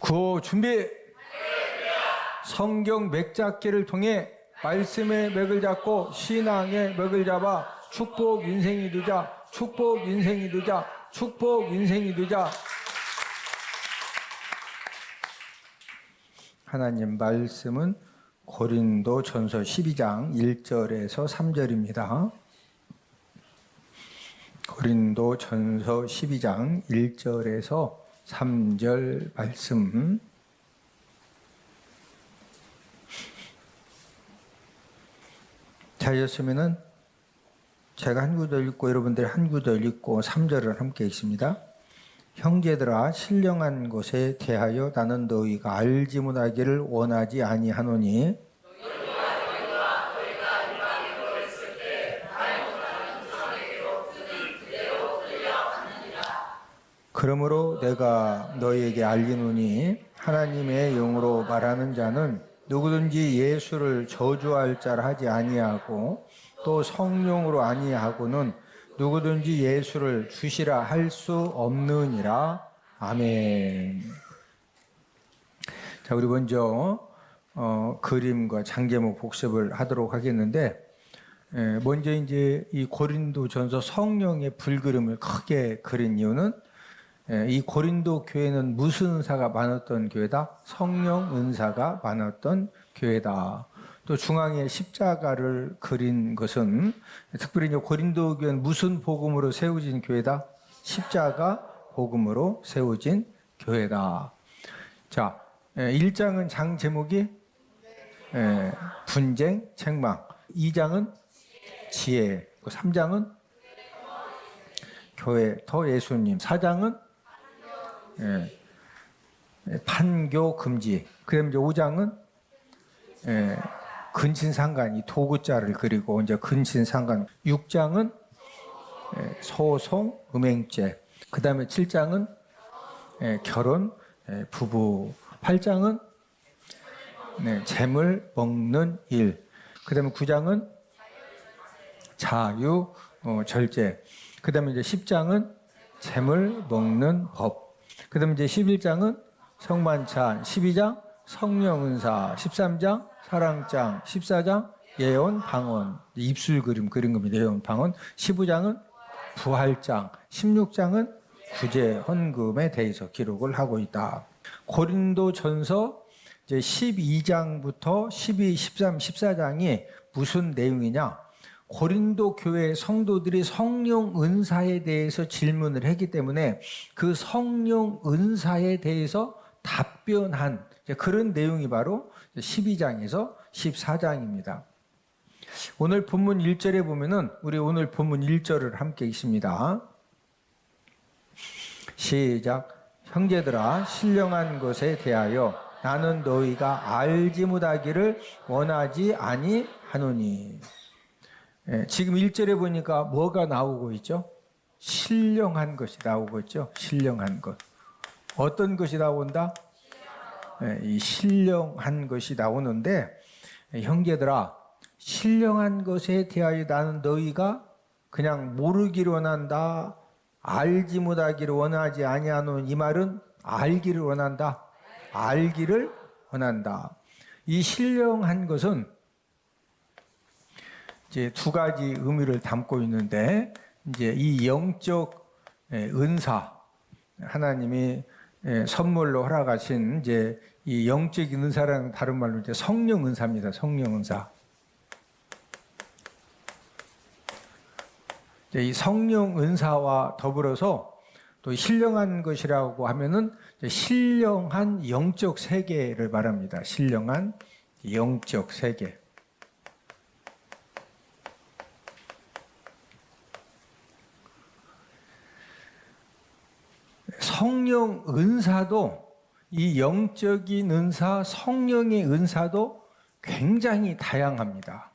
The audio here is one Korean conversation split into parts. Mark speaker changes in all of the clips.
Speaker 1: 구호 준비. 성경 맥잡기를 통해 말씀의 맥을 잡고 신앙의 맥을 잡아 축복 인생이 되자. 축복 인생이 되자. 축복 인생이 되자. 하나님 말씀은 고린도전서 12장 1절에서 3절입니다. 고린도전서 12장 1절에서 3절 말씀. 자였으면은 제가 한 구절 읽고 여러분들이 한 구절 읽고 3절을 함께 읽습니다. 형제들아, 신령한 것에 대하여 나는 너희가 알지 못하기를 원하지 아니하노니 그러므로 내가 너희에게 알리노니 하나님의 영으로 말하는 자는 누구든지 예수를 저주할 자라 하지 아니하고 또 성령으로 아니하고는 누구든지 예수를 주시라 할 수 없느니라. 아멘. 자, 우리 먼저 그림과 장제목 복습을 하도록 하겠는데, 먼저 이제 이 고린도전서 성령의 불그림을 크게 그린 이유는 이 고린도 교회는 무슨 은사가 많았던 교회다? 성령 은사가 많았던 교회다. 또 중앙에 십자가를 그린 것은 특별히 이제 고린도 교회는 무슨 복음으로 세워진 교회다? 십자가 복음으로 세워진 교회다. 자, 1장은 장 제목이 분쟁, 책망. 2장은 지혜. 3장은 교회, 더 예수님. 4장은 판교 금지. 그다음에 이제 5장은 근친상간, 이 도구자를 그리고 이제 근친상간. 6장은 소송, 음행죄. 그다음에 7장은 결혼, 부부. 8장은 재물 먹는 일. 그다음에 9장은 자유, 절제. 그다음에 이제 10장은 재물 먹는 법. 그 다음에 이제 11장은 성만찬, 12장 성령 은사, 13장 사랑장, 14장 예언 방언, 입술 그림 그린 겁니다. 예언 방언. 15장은 부활장, 16장은 구제 헌금에 대해서 기록을 하고 있다. 고린도전서 이제 12장부터 12, 13, 14장이 무슨 내용이냐? 고린도 교회 성도들이 성령 은사에 대해서 질문을 했기 때문에 그 성령 은사에 대해서 답변한 그런 내용이 바로 12장에서 14장입니다. 오늘 본문 1절에 보면은 우리 오늘 본문 1절을 함께 읽습니다. 시작. 형제들아, 신령한 것에 대하여 나는 너희가 알지 못하기를 원하지 아니하노니. 지금 1절에 보니까 뭐가 나오고 있죠? 신령한 것이 나오고 있죠? 신령한 것. 어떤 것이 나온다? 이 신령한 것이 나오는데, 형제들아, 신령한 것에 대하여 나는 너희가 그냥 모르기를 원한다, 알지 못하기를 원하지 아니하노니. 이 말은 알기를 원한다, 알기를 원한다. 이 신령한 것은 이제 두 가지 의미를 담고 있는데, 이제 이 영적 은사, 하나님이 선물로 허락하신 이제 이 영적인 은사라는 다른 말로 이제 성령 은사입니다. 성령 은사. 이 성령 은사와 더불어서 또 신령한 것이라고 하면은 신령한 영적 세계를 말합니다. 신령한 영적 세계. 성령 은사도, 이 영적인 은사, 성령의 은사도 굉장히 다양합니다.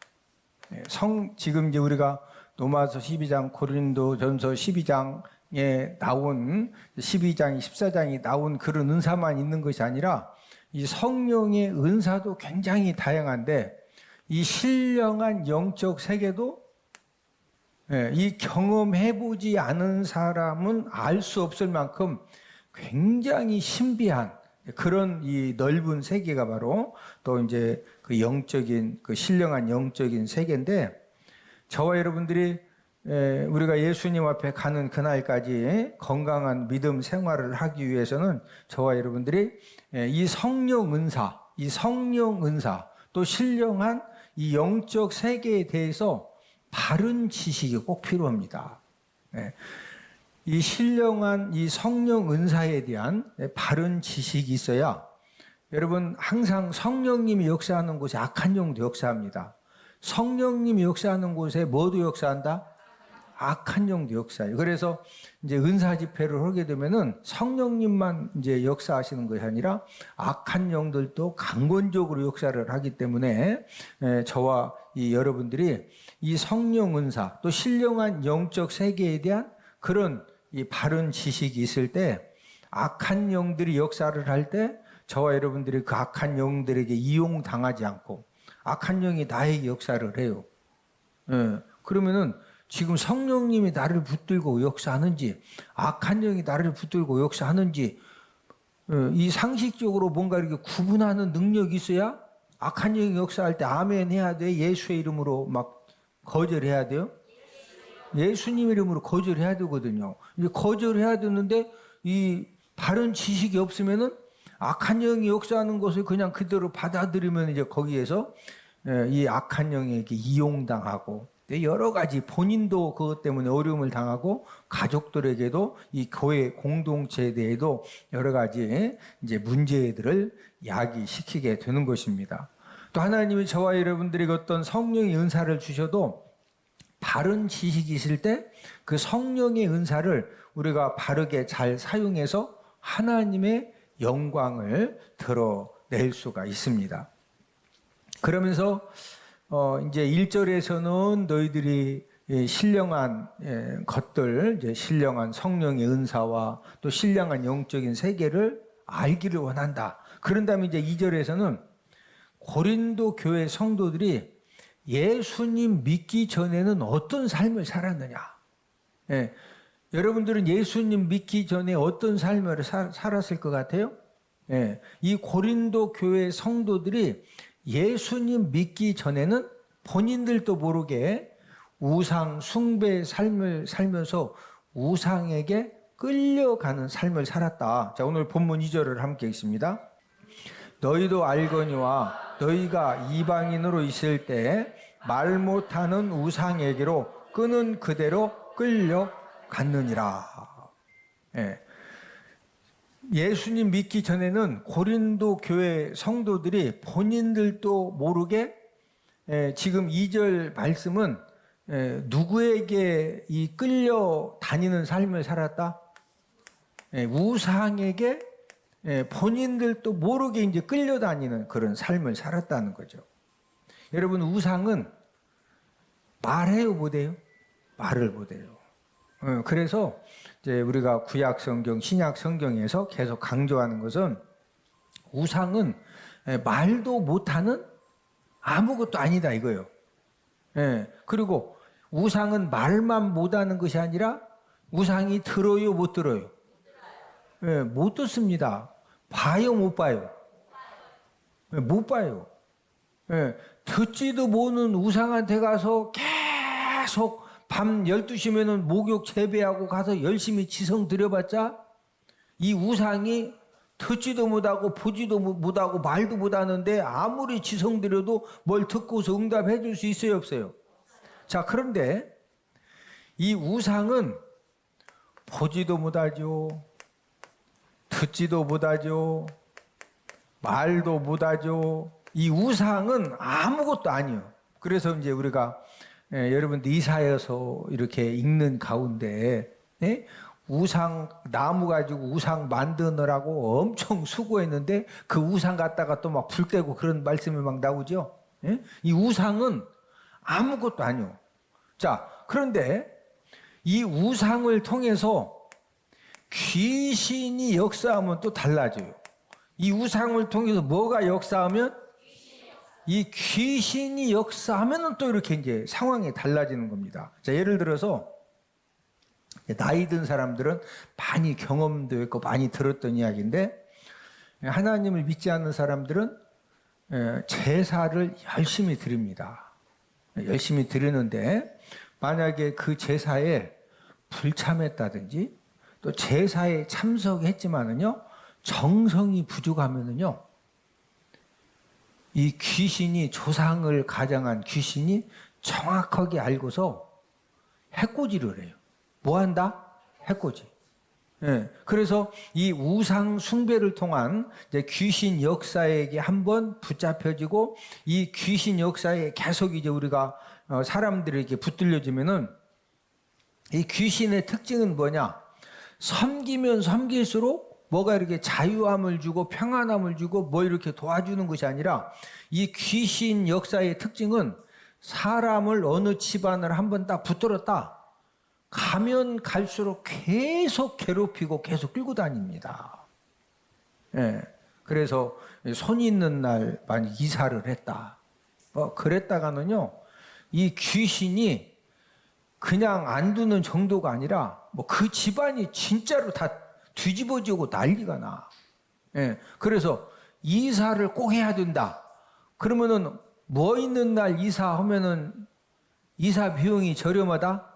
Speaker 1: 지금 이제 우리가 로마서 12장, 고린도전서 12장에 나온 12장, 14장이 나온 그런 은사만 있는 것이 아니라 이 성령의 은사도 굉장히 다양한데, 이 신령한 영적 세계도 이 경험해보지 않은 사람은 알 수 없을 만큼 굉장히 신비한 그런 이 넓은 세계가 바로 또 이제 그 영적인, 그 신령한 영적인 세계인데, 저와 여러분들이 우리가 예수님 앞에 가는 그날까지 건강한 믿음 생활을 하기 위해서는 저와 여러분들이 이 성령 은사, 또 신령한 이 영적 세계에 대해서 바른 지식이 꼭 필요합니다. 이 신령한 이 성령 은사에 대한 바른 지식이 있어야, 여러분 항상 성령님이 역사하는 곳에 악한 영도 역사합니다. 성령님이 역사하는 곳에 뭐도 역사한다? 악한 영도 역사해요. 그래서 이제 은사 집회를 하게 되면은 성령님만 이제 역사하시는 것이 아니라 악한 영들도 강권적으로 역사를 하기 때문에 저와 이 여러분들이 이 성령 은사 또 신령한 영적 세계에 대한 그런 이 바른 지식이 있을 때, 악한 영들이 역사를 할 때 저와 여러분들이 그 악한 영들에게 이용당하지 않고 악한 영이 나에게 역사를 해요. 그러면은 지금 성령님이 나를 붙들고 역사하는지 악한 영이 나를 붙들고 역사하는지 이 상식적으로 뭔가 이렇게 구분하는 능력이 있어야, 악한 영이 역사할 때 아멘 해야 돼? 예수의 이름으로 막 거절해야 돼요? 예수님 이름으로 거절해야 되거든요. 이제 거절해야 되는데 이 바른 지식이 없으면은 악한 영이 역사하는 것을 그냥 그대로 받아들이면 이제 거기에서 이 악한 영에게 이용당하고 여러 가지 본인도 그것 때문에 어려움을 당하고 가족들에게도 이 교회 공동체에 대해도 여러 가지 이제 문제들을 야기시키게 되는 것입니다. 또 하나님이 저와 여러분들에게 어떤 성령의 은사를 주셔도 바른 지식이 있을 때 그 성령의 은사를 우리가 바르게 잘 사용해서 하나님의 영광을 드러낼 수가 있습니다. 그러면서 이제 1절에서는 너희들이 신령한 것들, 이제 신령한 성령의 은사와 또 신령한 영적인 세계를 알기를 원한다. 그런 다음에 이제 2절에서는 고린도 교회 성도들이 예수님 믿기 전에는 어떤 삶을 살았느냐. 여러분들은 예수님 믿기 전에 어떤 삶을 살았을 것 같아요? 이 고린도 교회 성도들이 예수님 믿기 전에는 본인들도 모르게 우상 숭배 삶을 살면서 우상에게 끌려가는 삶을 살았다. 자, 오늘 본문 2절을 함께 읽습니다. 너희도 알거니와 너희가 이방인으로 있을 때 말 못하는 우상에게로 끄는 그대로 끌려갔느니라. 예수님 믿기 전에는 고린도 교회 성도들이 본인들도 모르게 지금 2절 말씀은 누구에게 이 끌려다니는 삶을 살았다? 우상에게 본인들도 모르게 이제 끌려다니는 그런 삶을 살았다는 거죠. 여러분, 우상은 말해요, 못해요? 말을 못해요. 그래서 이제 우리가 구약 성경, 신약 성경에서 계속 강조하는 것은 우상은 말도 못하는 아무것도 아니다 이거예요. 그리고 우상은 말만 못하는 것이 아니라 우상이 들어요, 못 들어요? 못 듣습니다. 봐요, 못 봐요? 못 봐요. 듣지도 못하는 우상한테 가서 계속 밤 12시면은 목욕 재배하고 가서 열심히 지성 들여봤자 이 우상이 듣지도 못하고 보지도 못하고 말도 못하는데 아무리 지성 들여도 뭘 듣고서 응답해 줄 수 있어요, 없어요? 자, 그런데 이 우상은 보지도 못하죠, 듣지도 못하죠, 말도 못하죠. 이 우상은 아무것도 아니에요. 그래서 이제 우리가 여러분들 이사여서 이렇게 읽는 가운데 우상 나무 가지고 우상 만드느라고 엄청 수고했는데 그 우상 갖다가 또 막 불 떼고 그런 말씀이 막 나오죠. 이 우상은 아무것도 아니에요. 자, 그런데 이 우상을 통해서 귀신이 역사하면 또 달라져요. 이 우상을 통해서 뭐가 역사하면? 이 귀신이 역사하면 또 이렇게 이제 상황이 달라지는 겁니다. 자, 예를 들어서 나이 든 사람들은 많이 경험도 있고 많이 들었던 이야기인데, 하나님을 믿지 않는 사람들은 제사를 열심히 드립니다. 열심히 드리는데 만약에 그 제사에 불참했다든지 또 제사에 참석했지만은요 정성이 부족하면은요 이 귀신이 조상을 가장한 귀신이 정확하게 알고서 해코지를 해요. 뭐 한다? 해코지. 예, 그래서 이 우상 숭배를 통한 이제 귀신 역사에게 한번 붙잡혀지고 이 귀신 역사에 계속 이제 우리가 사람들에게 붙들려지면은 이 귀신의 특징은 뭐냐? 섬기면 섬길수록 뭐가 이렇게 자유함을 주고 평안함을 주고 뭐 이렇게 도와주는 것이 아니라 이 귀신 역사의 특징은 사람을 어느 집안을 한번 딱 붙들었다. 가면 갈수록 계속 괴롭히고 계속 끌고 다닙니다. 예. 그래서 손 있는 날 만약 이사를 했다. 그랬다가는요, 이 귀신이 그냥 안 두는 정도가 아니라 뭐 그 집안이 진짜로 다 뒤집어지고 난리가 나. 예. 그래서 이사를 꼭 해야 된다. 그러면은 뭐 있는 날 이사하면은 이사 비용이 저렴하다?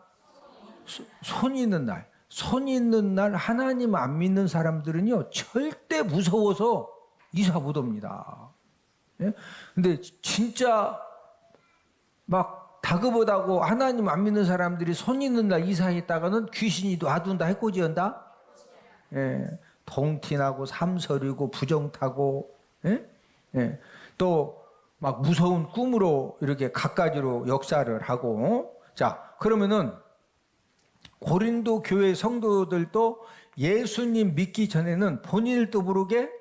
Speaker 1: 손 있는 날. 손 있는 날 하나님 안 믿는 사람들은요 절대 무서워서 이사 못 옵니다. 예? 근데 진짜 막 다급하다고 하나님 안 믿는 사람들이 손 있는 날 이사했다가는 귀신이 놔둔다 해코지한다. 예. 동티나고 삼설이고 부정타고 예? 예. 또 막 무서운 꿈으로 이렇게 갖가지로 역사를 하고. 자, 그러면은 고린도 교회 성도들도 예수님 믿기 전에는 본인도 모르게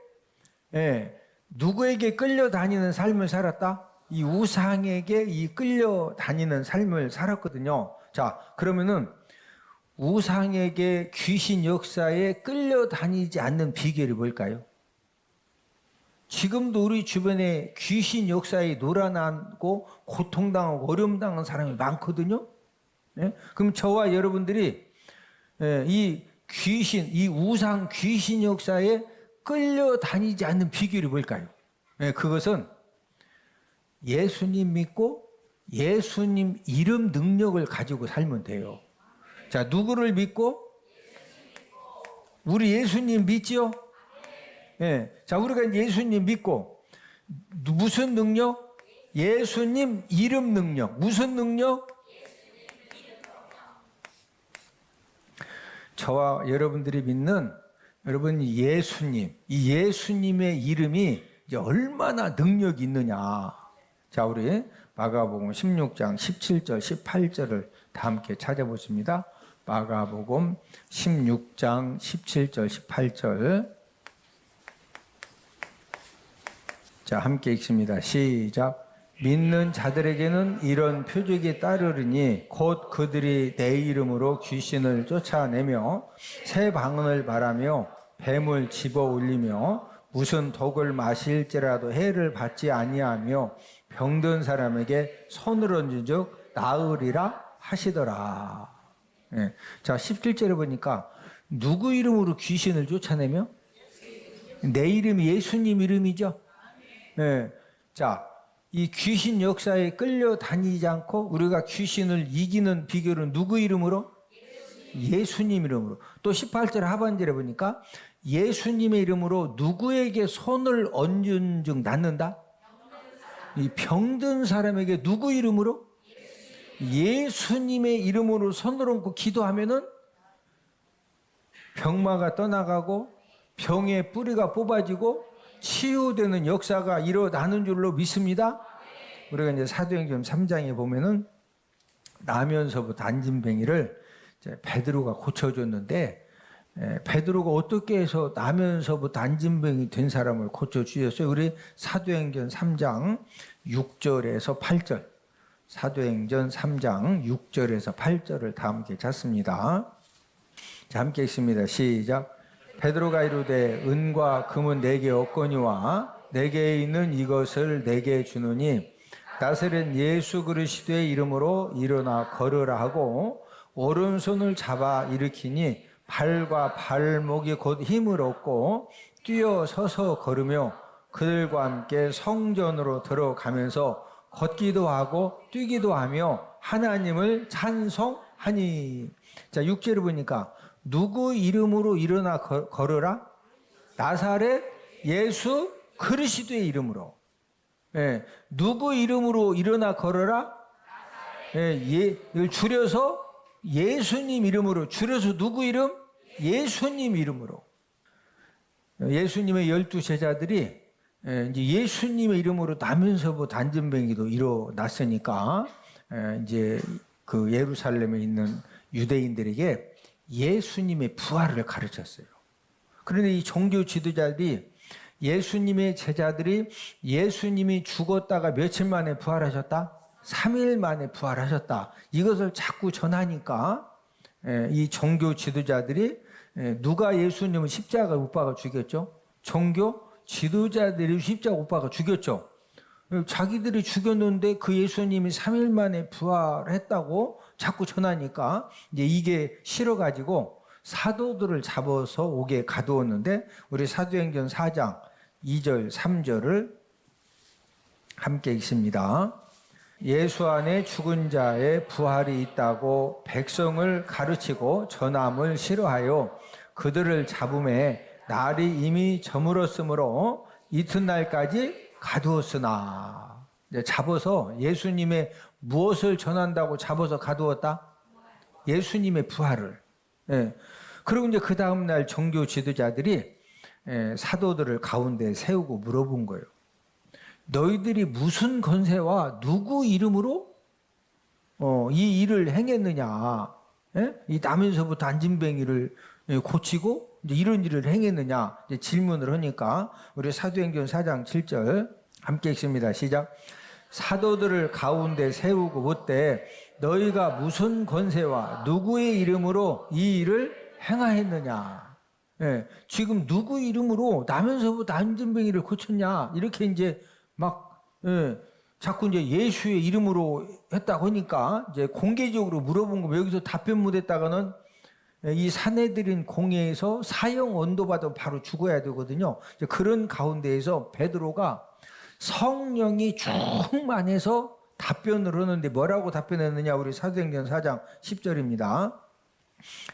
Speaker 1: 누구에게 끌려다니는 삶을 살았다? 이 우상에게 이 끌려다니는 삶을 살았거든요. 자, 그러면은 우상에게 귀신 역사에 끌려다니지 않는 비결이 뭘까요? 지금도 우리 주변에 귀신 역사에 놀아나고 고통당하고 어려움당한 사람이 많거든요. 예? 그럼 저와 여러분들이 이 귀신, 이 우상 귀신 역사에 끌려다니지 않는 비결이 뭘까요? 예, 그것은 예수님 믿고 예수님 이름 능력을 가지고 살면 돼요. 자, 누구를 믿고? 우리 예수님 믿지요? 예. 자, 우리가 예수님 믿고 무슨 능력? 예수님 이름 능력. 무슨 능력? 저와 여러분들이 믿는 여러분 예수님, 이 예수님의 이름이 이제 얼마나 능력이 있느냐. 자, 우리 마가복음 16장 17절, 18절을 다 함께 찾아보십니다. 마가복음 16장 17절, 18절. 자, 함께 읽습니다. 시작. 믿는 자들에게는 이런 표적이 따르리니 곧 그들이 내 이름으로 귀신을 쫓아내며 새 방언을 말하며 뱀을 집어 올리며 무슨 독을 마실지라도 해를 받지 아니하며 병든 사람에게 손을 얹은즉 나으리라 하시더라. 예. 자, 17절에 보니까 누구 이름으로 귀신을 쫓아내며? 내 이름이 예수님 이름이죠. 예. 자, 이 귀신 역사에 끌려다니지 않고 우리가 귀신을 이기는 비결은 누구 이름으로? 예수님 이름으로. 또 18절 하반절에 보니까 예수님의 이름으로 누구에게 손을 얹은 즉 낫는다? 이 병든 사람에게 누구 이름으로? 예수님의 이름으로 손을 얹고 기도하면은 병마가 떠나가고 병의 뿌리가 뽑아지고 치유되는 역사가 일어나는 줄로 믿습니다. 우리가 이제 사도행전 3장에 보면은 나면서부터 안진뱅이를 베드로가 고쳐줬는데 베드로가 어떻게 해서 나면서부터 안진뱅이 된 사람을 고쳐주셨어요? 우리 사도행전 3장 6절에서 8절. 사도행전 3장 6절에서 8절을 다 함께 찾습니다. 자, 함께 읽습니다. 시작. 베드로가 이르되 은과 금은 내게 없거니와 내게 있는 이것을 내게 주노니 나사렛 예수 그리스도의 이름으로 일어나 걸으라 하고 오른손을 잡아 일으키니 발과 발목이 곧 힘을 얻고 뛰어서서 걸으며 그들과 함께 성전으로 들어가면서 걷기도 하고 뛰기도 하며 하나님을 찬송하니. 자, 6절을 보니까 누구 이름으로 일어나 걸으라? 나사렛 예수 그리스도의 이름으로. 예, 누구 이름으로 일어나 걸어라? 이걸 줄여서 예수님 이름으로. 줄여서 누구 이름? 예수님 이름으로. 예수님의 12제자들이 이제 예수님의 이름으로 나면서부터 안전뱅이도 일어났으니까 이제 그 예루살렘에 있는 유대인들에게 예수님의 부활을 가르쳤어요. 그런데 이 종교 지도자들이 예수님의 제자들이 예수님이 죽었다가 며칠 만에 부활하셨다? 3일 만에 부활하셨다. 이것을 자꾸 전하니까 이 종교 지도자들이 누가 예수님을 십자가 못 박아 죽였죠? 종교 지도자들이 십자가 못 박아 죽였죠. 자기들이 죽였는데 그 예수님이 3일 만에 부활했다고 자꾸 전하니까 이제 이게 싫어가지고 사도들을 잡아서 옥에 가두었는데 우리 사도행전 4장 2절 3절을 함께 읽습니다. 예수 안에 죽은 자의 부활이 있다고 백성을 가르치고 전함을 싫어하여 그들을 잡음에 날이 이미 저물었으므로 이튿날까지 가두었으나. 잡아서 예수님의 무엇을 전한다고 잡아서 가두었다? 예수님의 부활을. 그리고 이제 그 다음날 종교 지도자들이 사도들을 가운데 세우고 물어본 거예요. 너희들이 무슨 권세와 누구 이름으로 이 일을 행했느냐? 이 나면서부터 안진뱅이를 고치고 이제 이런 일을 행했느냐? 이제 질문을 하니까 우리 사도행전 4장 7절 함께 읽습니다. 시작. 사도들을 가운데 세우고 묻되 너희가 무슨 권세와 누구의 이름으로 이 일을 행하였느냐? 지금 누구 이름으로 나면서부터 안진뱅이를 고쳤냐? 이렇게 이제 막 자꾸 이제 예수의 이름으로 했다고 하니까 이제 공개적으로 물어본 거 여기서 답변 못했다가는 이 사내들인 공회에서 사형 언도받아 바로 죽어야 되거든요. 그런 가운데에서 베드로가 성령이 충만해서 답변을 하는데 뭐라고 답변했느냐? 우리 사도행전 4장 10절입니다.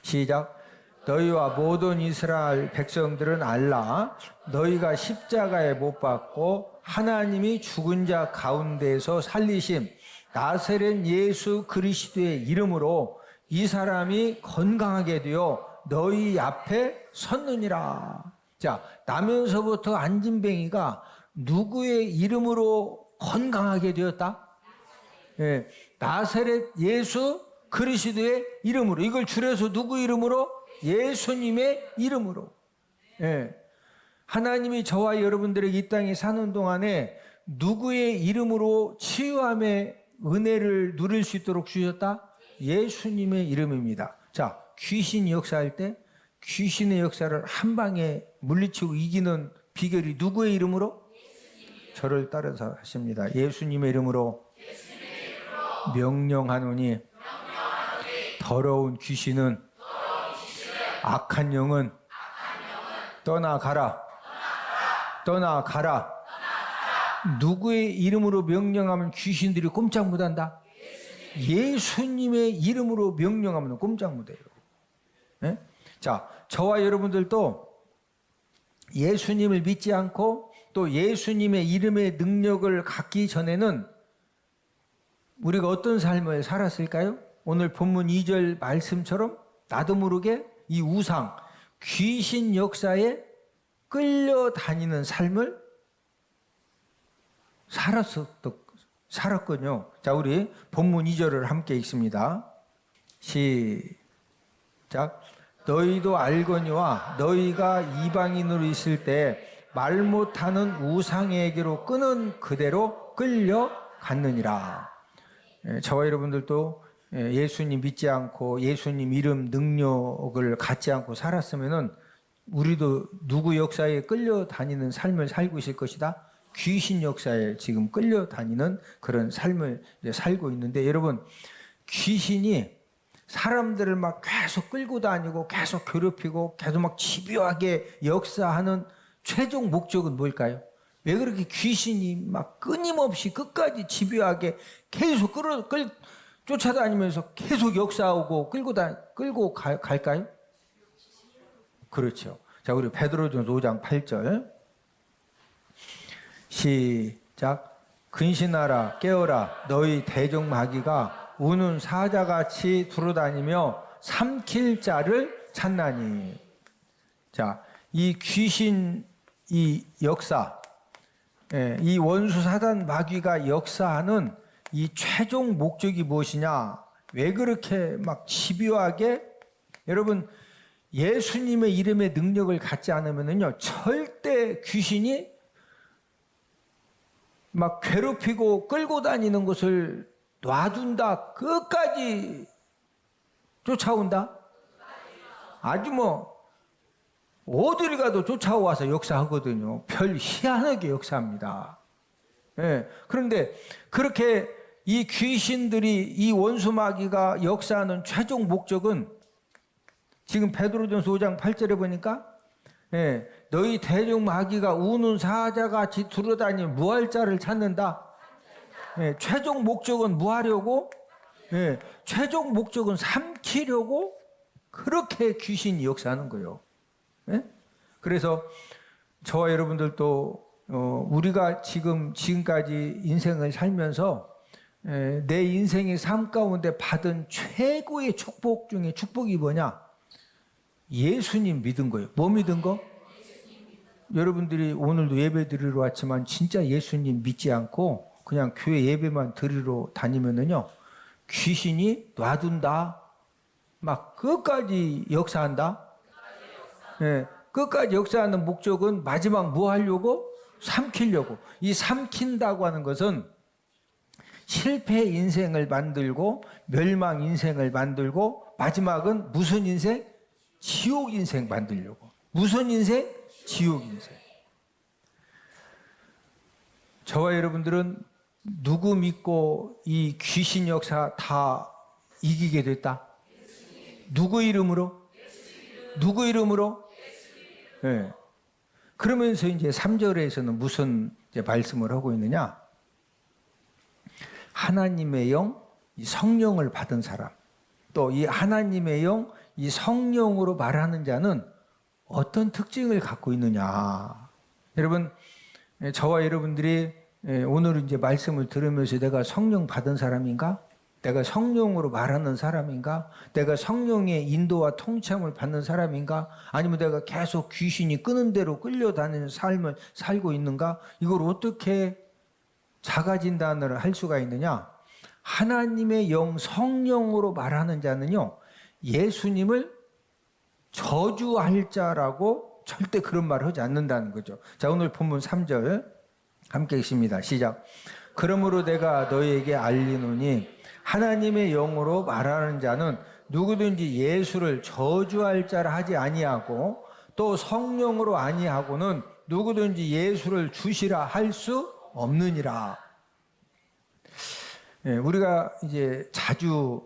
Speaker 1: 시작. 너희와 모든 이스라엘 백성들은 알라. 너희가 십자가에 못 박고 하나님이 죽은 자 가운데서 살리심 나사렛 예수 그리스도의 이름으로 이 사람이 건강하게 되어 너희 앞에 섰느니라. 자, 나면서부터 안진뱅이가 누구의 이름으로 건강하게 되었다? 나사렛 예수 그리스도의 이름으로. 이걸 줄여서 누구 이름으로? 예수님의 이름으로. 하나님이 저와 여러분들에게 이 땅에 사는 동안에 누구의 이름으로 치유함의 은혜를 누릴 수 있도록 주셨다? 예수님의 이름입니다. 자, 귀신이 역사할 때 귀신의 역사를 한 방에 물리치고 이기는 비결이 누구의 이름으로? 저를 따라서 하십니다. 예수님의 이름으로 명령하노니 더러운 귀신은 악한 영은 떠나가라. 떠나가라. 누구의 이름으로 명령하면 귀신들이 꼼짝 못한다? 예수님의 이름으로 명령하면 꼼짝 못해요. 자, 저와 여러분들도 예수님을 믿지 않고 또 예수님의 이름의 능력을 갖기 전에는 우리가 어떤 삶을 살았을까요? 오늘 본문 2절 말씀처럼 나도 모르게 이 우상, 귀신 역사에 끌려다니는 삶을 살았거든요. 자, 우리 본문 2절을 함께 읽습니다. 시작. 너희도 알거니와 너희가 이방인으로 있을 때 말 못하는 우상에게로 끄는 그대로 끌려갔느니라. 저와 여러분들도 예수님 믿지 않고 예수님 이름 능력을 갖지 않고 살았으면은 우리도 누구 역사에 끌려다니는 삶을 살고 있을 것이다. 귀신 역사에 지금 끌려다니는 그런 삶을 살고 있는데, 여러분, 귀신이 사람들을 막 계속 끌고 다니고 계속 괴롭히고 계속 막 집요하게 역사하는 최종 목적은 뭘까요? 왜 그렇게 귀신이 막 끊임없이 끝까지 집요하게 계속 쫓아다니면서 계속 역사하고 끌고 갈까요? 그렇죠. 자, 우리 베드로전서 5장 8절 시작. 근신하라 깨어라 너희 대적 마귀가 우는 사자같이 두루다니며 삼킬 자를 찾나니. 자, 이 귀신 이 역사, 이 원수 사단 마귀가 역사하는 이 최종 목적이 무엇이냐? 왜 그렇게 막 집요하게, 여러분 예수님의 이름의 능력을 갖지 않으면은요 절대 귀신이 막 괴롭히고 끌고 다니는 것을 놔둔다, 끝까지 쫓아온다. 아주 뭐 어딜 가도 쫓아와서 역사하거든요. 별 희한하게 역사합니다. 예. 그런데 그렇게 이 귀신들이, 이 원수 마귀가 역사하는 최종 목적은 지금 베드로전서 5장 8절에 보니까 너희 대적 마귀가 우는 사자같이 두루다니 무할 자를 찾는다. 최종 목적은 무하려고, 최종 목적은 삼키려고 그렇게 귀신이 역사하는 거예요. 그래서 저와 여러분들도 우리가 지금까지 인생을 살면서 내 인생의 삶 가운데 받은 최고의 축복 중에 축복이 뭐냐? 예수님 믿은 거예요. 뭐 믿은 거? 여러분들이 오늘도 예배 드리러 왔지만 진짜 예수님 믿지 않고 그냥 교회 예배만 드리러 다니면은요 귀신이 놔둔다, 막 끝까지 역사한다. 끝까지 역사하는 목적은 마지막 뭐 하려고? 삼키려고. 이 삼킨다고 하는 것은 실패 인생을 만들고 멸망 인생을 만들고 마지막은 무슨 인생? 지옥 인생 만들려고. 무슨 인생? 지옥 인생. 저와 여러분들은 누구 믿고 이 귀신 역사 다 이기게 됐다? 누구 이름으로? 누구 이름으로? 네. 그러면서 이제 3절에서는 무슨 이제 말씀을 하고 있느냐? 하나님의 영, 이 성령을 받은 사람, 또 이 하나님의 영, 이 성령으로 말하는 자는 어떤 특징을 갖고 있느냐? 여러분, 저와 여러분들이 오늘 이제 말씀을 들으면서 내가 성령 받은 사람인가? 내가 성령으로 말하는 사람인가? 내가 성령의 인도와 통참을 받는 사람인가? 아니면 내가 계속 귀신이 끄는 대로 끌려다니는 삶을 살고 있는가? 이걸 어떻게 자가 진단을 할 수가 있느냐? 하나님의 영 성령으로 말하는 자는요, 예수님을 저주할 자라고 절대 그런 말을 하지 않는다는 거죠. 자, 오늘 본문 3절 함께 읽습니다. 시작. 그러므로 내가 너희에게 알리노니 하나님의 영으로 말하는 자는 누구든지 예수를 저주할 자라 하지 아니하고 또 성령으로 아니하고는 누구든지 예수를 주시라 할 수 없느니라. 우리가 이제 자주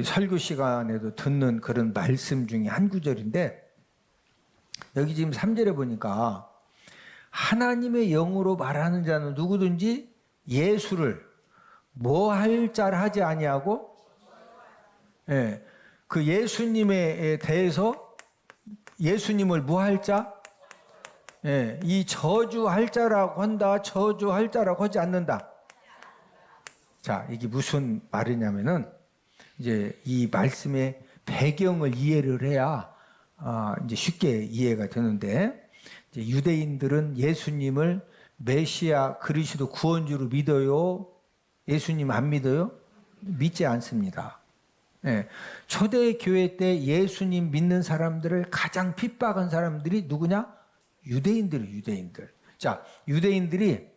Speaker 1: 설교 시간에도 듣는 그런 말씀 중에 한 구절인데, 여기 지금 3절에 보니까 하나님의 영으로 말하는 자는 누구든지 예수를 뭐 할 자라 하지 아니하고, 그 예수님에 대해서 예수님을 뭐 할 자? 이 저주할 자라고 한다, 저주할 자라고 하지 않는다. 자, 이게 무슨 말이냐면은 이제 이 말씀의 배경을 이해를 해야 이제 쉽게 이해가 되는데, 이제 유대인들은 예수님을 메시아 그리스도 구원주로 믿어요? 예수님 안 믿어요? 믿지 않습니다. 초대 교회 때 예수님 믿는 사람들을 가장 핍박한 사람들이 누구냐? 유대인들이에요, 유대인들. 자, 유대인들이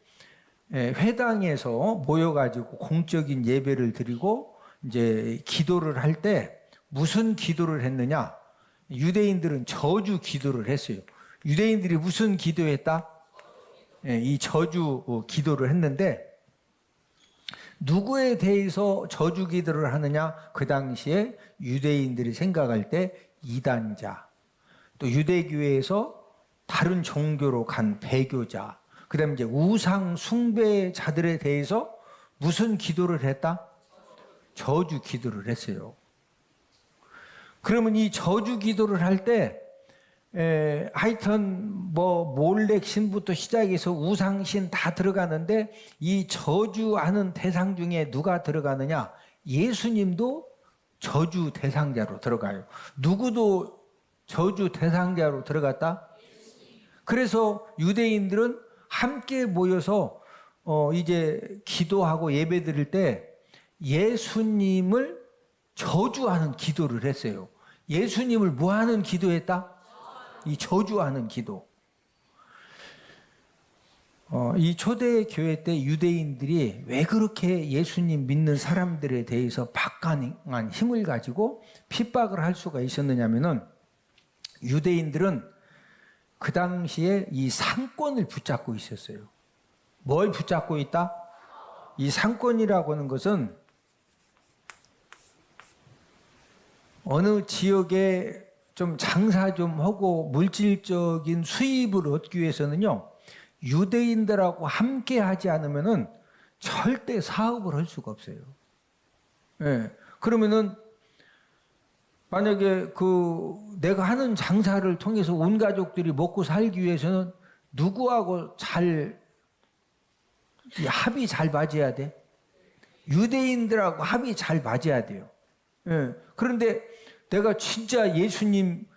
Speaker 1: 회당에서 모여가지고 공적인 예배를 드리고 이제 기도를 할 때 무슨 기도를 했느냐? 유대인들은 저주 기도를 했어요. 유대인들이 무슨 기도했다? 이 저주 기도를 했는데, 누구에 대해서 저주 기도를 하느냐? 그 당시에 유대인들이 생각할 때 이단자, 또 유대교회에서 다른 종교로 간 배교자, 그다음에 이제 우상 숭배자들에 대해서 무슨 기도를 했다? 저주 기도를 했어요. 그러면 이 저주 기도를 할 때 하여튼 뭐 몰렉신부터 시작해서 우상신 다 들어가는데 이 저주하는 대상 중에 누가 들어가느냐? 예수님도 저주 대상자로 들어가요. 누구도 저주 대상자로 들어갔다? 그래서 유대인들은 함께 모여서 이제 기도하고 예배 드릴 때 예수님을 저주하는 기도를 했어요. 예수님을 뭐 하는 기도했다? 이 저주하는 기도. 이 초대 교회 때 유대인들이 왜 그렇게 예수님 믿는 사람들에 대해서 박강한 힘을 가지고 핍박을 할 수가 있었느냐면은 유대인들은 그 당시에 이 상권을 붙잡고 있었어요. 뭘 붙잡고 있다? 이 상권이라고 하는 것은 어느 지역에 좀 장사 좀 하고 물질적인 수입을 얻기 위해서는요, 유대인들하고 함께 하지 않으면은 절대 사업을 할 수가 없어요. 예. 그러면은 만약에 내가 하는 장사를 통해서 온 가족들이 먹고 살기 위해서는 누구하고 합이 잘 맞아야 돼? 유대인들하고 합이 잘 맞아야 돼요. 예. 그런데 내가 진짜 예수님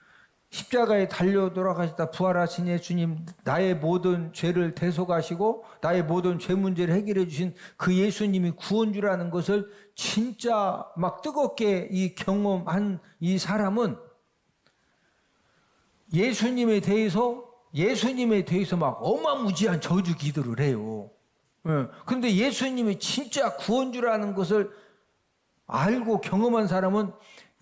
Speaker 1: 십자가에 달려 돌아가시다 부활하신 예수님, 나의 모든 죄를 대속하시고 나의 모든 죄 문제를 해결해 주신 그 예수님이 구원주라는 것을 진짜 막 뜨겁게 이 경험한 이 사람은 예수님에 대해서 막 어마무지한 저주 기도를 해요. 그런데 예수님이 진짜 구원주라는 것을 알고 경험한 사람은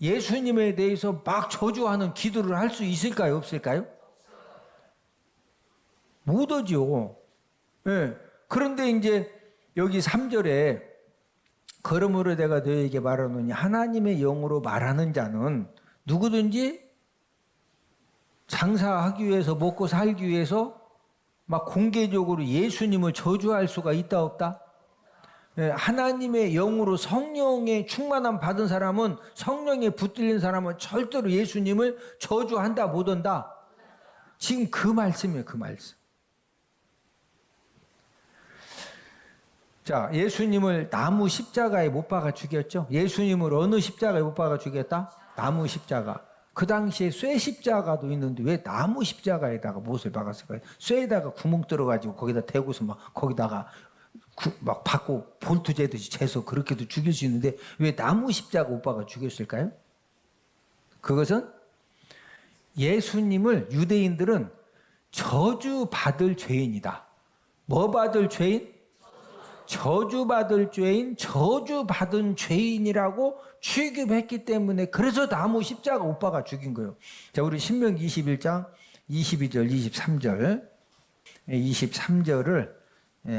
Speaker 1: 예수님에 대해서 막 저주하는 기도를 할 수 있을까요? 없을까요? 못하죠. 예. 그런데 이제 여기 3절에 그러므로 내가 너에게 말하노니 하나님의 영으로 말하는 자는 누구든지 장사하기 위해서 먹고 살기 위해서 막 공개적으로 예수님을 저주할 수가 있다 없다? 하나님의 영으로 성령의 충만함 받은 사람은, 성령에 붙들린 사람은 절대로 예수님을 저주한다 못한다. 지금 그 말씀이에요. 그 말씀. 자, 예수님을 나무 십자가에 못 박아 죽였죠. 예수님을 어느 십자가에 못 박아 죽였다? 나무 십자가. 그 당시에 쇠 십자가도 있는데 왜 나무 십자가에다가 못을 박았을까요? 쇠에다가 구멍 뚫어가지고 거기다 대고서 막 거기다가 막 받고 볼트 재듯이 재서 그렇게도 죽일 수 있는데 왜 나무 십자가 오빠가 죽였을까요? 그것은 예수님을 유대인들은 저주받을 죄인이다. 뭐 받을 죄인? 저주받을 죄인, 저주받은 죄인이라고 취급했기 때문에 그래서 나무 십자가 오빠가 죽인 거예요. 자, 우리 신명기 21장 22절, 23절, 23절을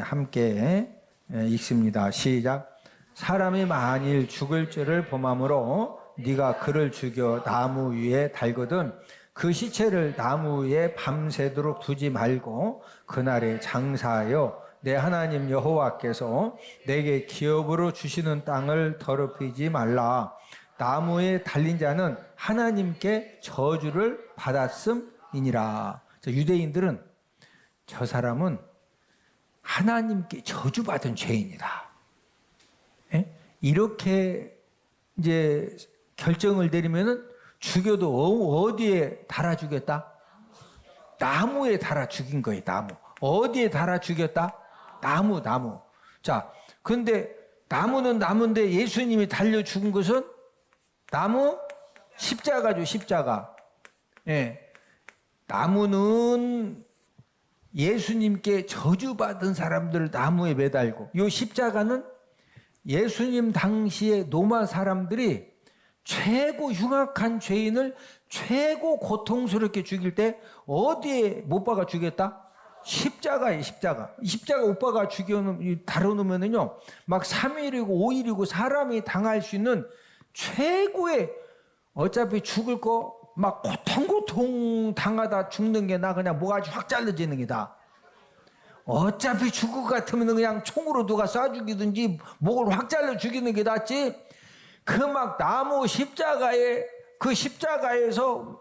Speaker 1: 함께 읽습니다. 시작. 사람이 만일 죽을 죄를 범함으로 네가 그를 죽여 나무 위에 달거든 그 시체를 나무 위에 밤새도록 두지 말고 그날에 장사하여 내 하나님 여호와께서 내게 기업으로 주시는 땅을 더럽히지 말라. 나무에 달린 자는 하나님께 저주를 받았음이니라. 유대인들은 저 사람은 하나님께 저주받은 죄인이다. 이렇게 이제 결정을 내리면은 죽여도 어디에 달아 죽였다? 나무에 달아 죽인 거예요. 나무. 어디에 달아 죽였다? 나무. 자, 근데 나무는 나무인데 예수님이 달려 죽은 것은 나무 십자가죠. 십자가. 예. 나무는 예수님께 저주받은 사람들을 나무에 매달고, 이 십자가는 예수님 당시에 로마 사람들이 최고 흉악한 죄인을 최고 고통스럽게 죽일 때 어디에 못 박아 죽였다? 십자가에 십자가. 십자가 오빠가 다뤄놓으면은요, 막 3일이고 5일이고 사람이 당할 수 있는 최고의, 어차피 죽을 거 막 고통 당하다 죽는 게 나 그냥 뭐가지 확 잘라지는 게다. 어차피 죽을 것 같으면 그냥 총으로 누가 쏴 죽이든지 목을 확 잘라 죽이는 게 낫지. 그 막 나무 십자가에 그 십자가에서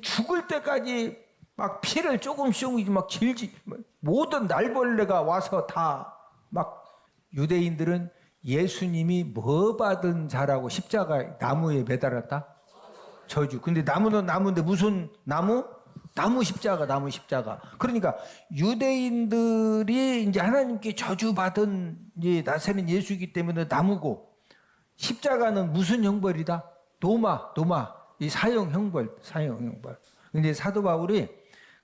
Speaker 1: 죽을 때까지 막 피를 조금씩 막 길지 모든 날벌레가 와서 다 막 유대인들은 예수님이 뭐 받은 자라고 십자가 나무에 매달았다? 저주. 근데 나무는 나무인데 무슨 나무? 나무 십자가. 그러니까 유대인들이 이제 하나님께 저주받은 이제 나사렛 예수이기 때문에 나무고, 십자가는 무슨 형벌이다? 노마. 이 사형 형벌. 근데 사도 바울이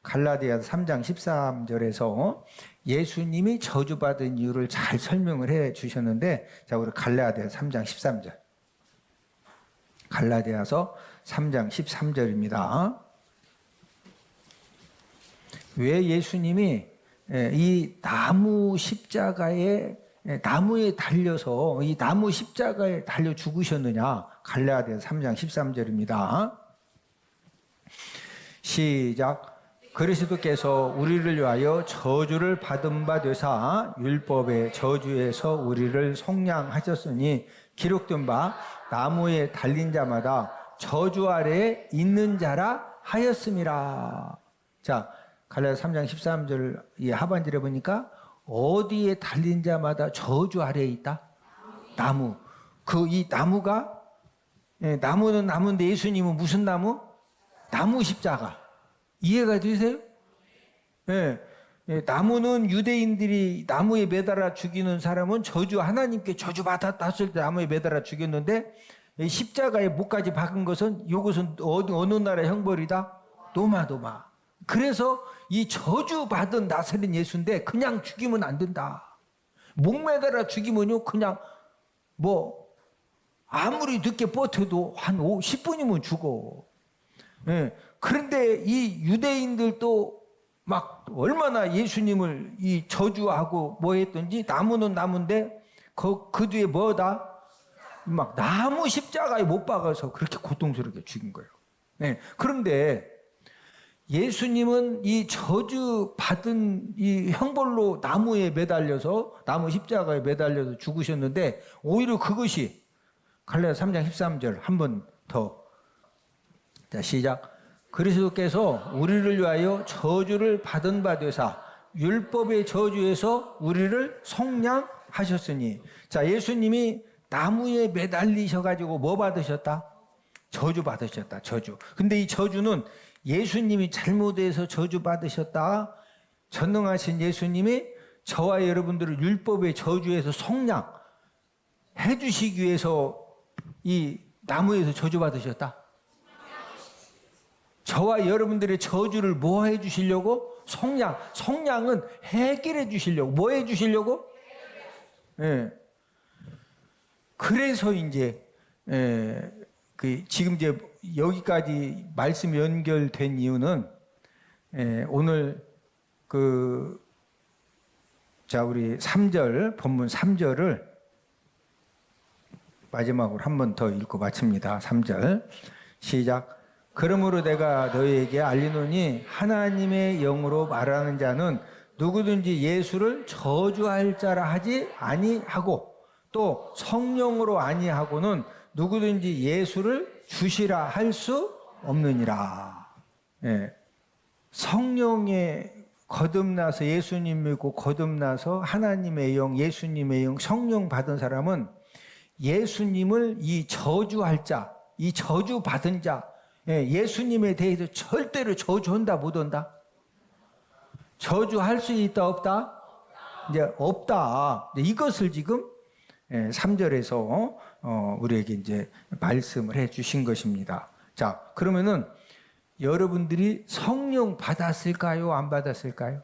Speaker 1: 갈라디아서 3장 13절에서 예수님이 저주받은 이유를 잘 설명을 해 주셨는데, 자, 우리 갈라디아서 3장 13절. 갈라디아서 3장 13절입니다. 왜 예수님이 이 나무 십자가에 나무에 달려서 이 나무 십자가에 달려 죽으셨느냐? 갈라디아서 3장 13절입니다. 시작. 그리스도께서 우리를 위하여 저주를 받은 바 되사 율법의 저주에서 우리를 속량하셨으니 기록된 바 나무에 달린 자마다 저주 아래에 있는 자라 하였음이라. 자, 갈라디아서 3장 13절 이 하반절에 보니까 어디에 달린 자마다 저주 아래에 있다? 나무. 그 이 나무가 나무는 나무인데 예수님은 무슨 나무? 나무 십자가. 이해가 되세요? 나무는 유대인들이 나무에 매달아 죽이는 사람은 저주, 하나님께 저주받았다 했을 때 나무에 매달아 죽였는데, 십자가에 목까지 박은 것은 이것은 어느 나라의 형벌이다? 노마. 그래서 이 저주받은 나사렛 예수인데 그냥 죽이면 안 된다. 목 매달아 죽이면요 그냥 뭐 아무리 늦게 버텨도 한 10분이면 죽어. 그런데 이 유대인들도 막 얼마나 예수님을 이 저주하고 뭐 했던지, 나무는 나무인데 그 뒤에 뭐다? 막 나무 십자가에 못 박아서 그렇게 고통스럽게 죽인 거예요. 그런데 예수님은 이 저주 받은 이 형벌로 나무에 매달려서, 나무 십자가에 매달려서 죽으셨는데, 오히려 그것이 갈라디아서 3장 13절 한 번 더. 자, 시작. 그리스도께서 우리를 위하여 저주를 받은 바 되사 율법의 저주에서 우리를 속량하셨으니. 자, 예수님이 나무에 매달리셔가지고 뭐 받으셨다? 저주 받으셨다. 저주. 근데 이 저주는 예수님이 잘못해서 저주 받으셨다. 전능하신 예수님이 저와 여러분들을 율법의 저주에서 속량해 주시기 위해서 이 나무에서 저주 받으셨다. 저와 여러분들의 저주를 뭐 해 주시려고? 속량은 해결해 주시려고. 뭐 해 주시려고? 그래서 이제 지금 이제 여기까지 말씀 연결된 이유는 오늘 자, 우리 3절, 본문 3절을 마지막으로 한 번 더 읽고 마칩니다. 3절. 시작. 그러므로 내가 너희에게 알리노니 하나님의 영으로 말하는 자는 누구든지 예수를 저주할 자라 하지 아니하고, 또 성령으로 아니하고는 누구든지 예수를 주시라 할 수 없느니라. 성령에 거듭나서 예수님 믿고 거듭나서 하나님의 영, 예수님의 영, 성령 받은 사람은 예수님을 이 저주할 자, 이 저주받은 자, 예수님에 대해서 절대로 저주한다 못 한다? 저주할 수 있다 없다? 이제 없다. 이것을 지금 3절에서 우리에게 이제 말씀을 해 주신 것입니다. 자, 그러면은 여러분들이 성령 받았을까요? 안 받았을까요?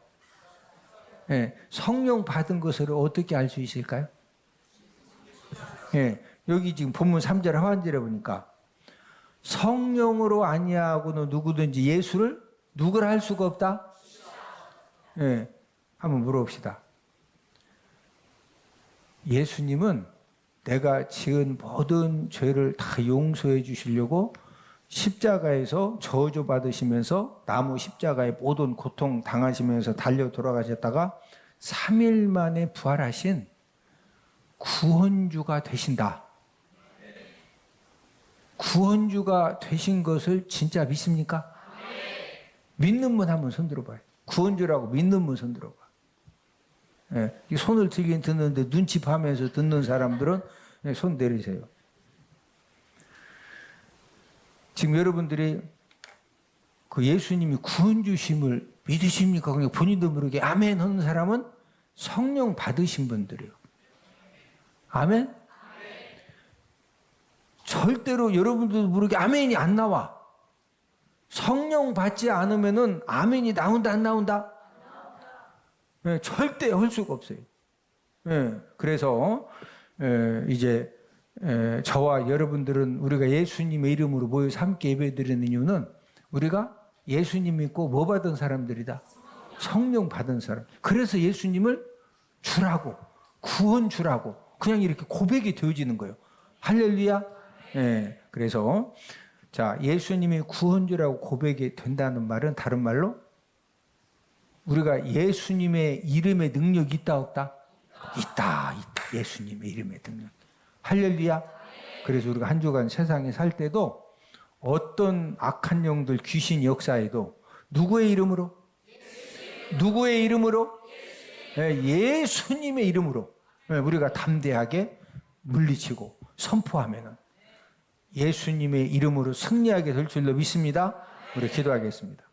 Speaker 1: 성령 받은 것을 어떻게 알 수 있을까요? 여기 지금 본문 3절 하반절에 보니까 성령으로 아니하고는 누구든지 예수를 누구라 할 수가 없다? 한번 물어봅시다. 예수님은 내가 지은 모든 죄를 다 용서해 주시려고 십자가에서 저주 받으시면서 나무 십자가에 모든 고통 당하시면서 달려 돌아가셨다가 3일 만에 부활하신 구원주가 되신다. 구원주가 되신 것을 진짜 믿습니까? 믿는 분 한번 손 들어봐요. 구원주라고 믿는 분 손 들어봐. 예, 손을 들긴 듣는데 눈치 파면서 듣는 사람들은 손 내리세요. 지금 여러분들이 그 예수님이 구원주심을 믿으십니까? 그냥 본인도 모르게 아멘 하는 사람은 성령 받으신 분들이에요. 아멘? 절대로 여러분들도 모르게 아멘이 안 나와. 성령 받지 않으면은 아멘이 나온다 안 나온다? 네, 절대 할 수가 없어요. 네, 그래서 이제 저와 여러분들은 우리가 예수님의 이름으로 모여서 함께 예배드리는 이유는 우리가 예수님 믿고 뭐 받은 사람들이다? 성령 받은 사람. 그래서 예수님을 주라고, 구원 주라고 그냥 이렇게 고백이 되어지는 거예요. 할렐루야. 네, 그래서 자, 예수님이 구원주라고 고백이 된다는 말은 다른 말로 우리가 예수님의 이름의 능력이 있다 없다? 있다. 예수님의 이름의 능력. 할렐루야. 그래서 우리가 한 주간 세상에 살 때도 어떤 악한 영들 귀신 역사에도 누구의 이름으로? 누구의 이름으로? 예수님의 이름으로 우리가 담대하게 물리치고 선포하면은 예수님의 이름으로 승리하게 될 줄로 믿습니다. 우리 기도하겠습니다.